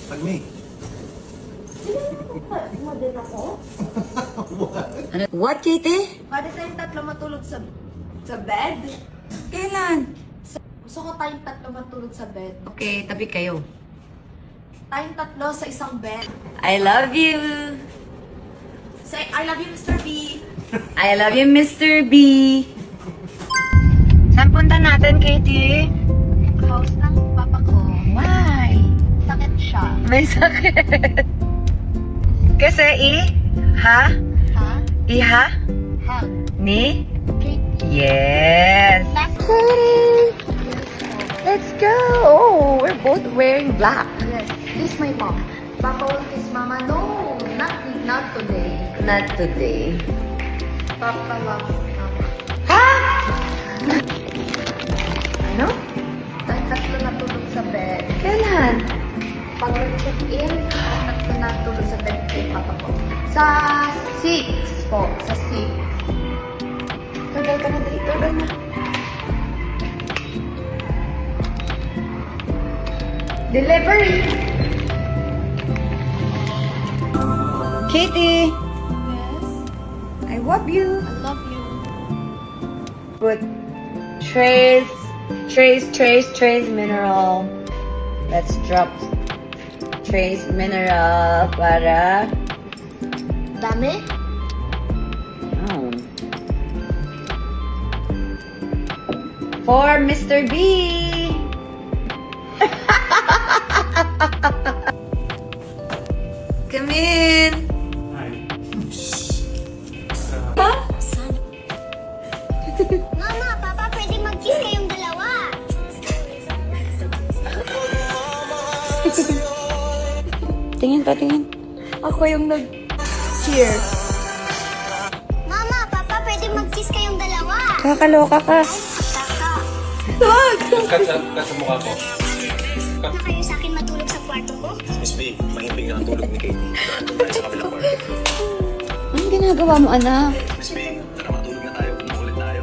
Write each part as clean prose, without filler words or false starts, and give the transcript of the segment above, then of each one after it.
Pag-May. Model ako? What, Kitty? Pwede tayong tatlo matulog sa bed? Kailan? Gusto ko tayong tatlo matulog sa bed. Okay, tabi kayo. Tayong tatlo sa isang bed. I love you. Say, I love you, Mr. B. I love you, Mr. B. Saan punta natin, Katie? House ng papa ko. Why? Sakit siya. May sakit. Kasi Ha? iha, Hug. ni, Katie. yes. Let's go. Oh, we're both wearing black. Yes. This is my mom. Papa will kiss mama. No, not today. Not today. Papa loves mama. Ha? Ano? Tayong tatlo natulog sa bed. Kailan? Pag nag-check-in, tayong tatlo natulog sa bed kay papa ko. Sa 6 po. Sa 6. Tagal ka na dito, na. Delivery! Katie, Yes. I love you. I love you. Put trace mineral. Let's drop trace mineral para Dami? oh. For Mr. B. Come in. Mama, Papa, pwede mag-kiss kayong dalawa. Tingin pa, tingin. Ako yung nag-cheer. Mama, Papa, pwede mag-kiss kayong dalawa. Kakaloka ka. Kaka, Kat sa mukha ko. na kayo sa akin matulog sa kwarto ko? Miss B, mahimbing na ang tulog ni Katie. Doon tayo sa kabilang kwarto. Anong ginagawa mo, anak? Miss B, tara matulog na tayo. Umuulit tayo.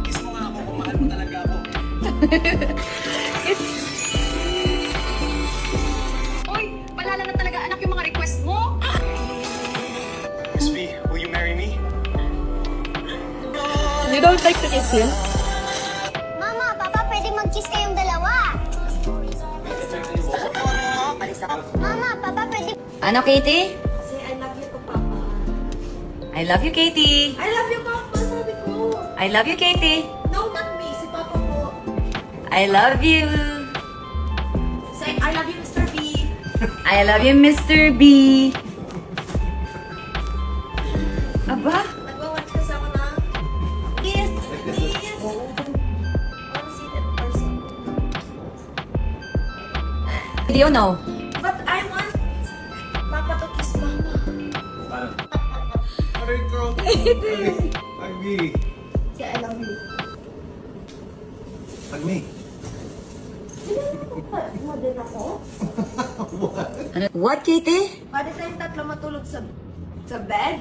Kiss mo nga ako kung mahal mo talaga ako. Oy, palala na talaga anak yung mga request mo. Miss B, will you marry me? You don't like to kiss him? Mama, Papa, pwede mag-kiss kayong dalawa. Mama, Papa, pwede... Ano, Katie? Kasi I love you to Papa. I love you, Katie. I love you, Papa. Sabi ko. I love you, Katie. No, not me. Si Papa po. I love you. Say, I love you, Mr. B. I love you, Mr. B. Aba? Nagwa-watch kasi ako na. Yes, yes. I wanna see it in person. Video, no? But I want Papa to kiss Mama. Aray ko. Pag-May. Say, I love you. Pag-May. Model ako? Ano? What, Katie? Pwede tayong tatlo matulog sa bed?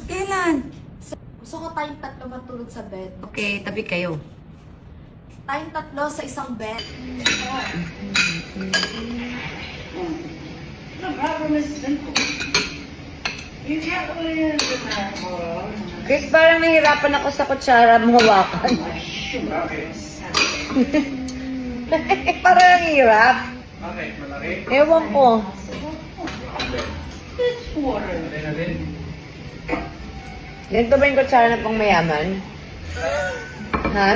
Kailan? Gusto ko tayong tatlo matulog sa bed. Okay, tabi kayo. Tayong tatlo sa isang bed. Chris, parang nahihirapan ako sa kutsara mo hawakan. Parang ang hirap. Bakit? Malaki? Ewan ko. Ganito ba yung kutsara na pang mayaman? Ha?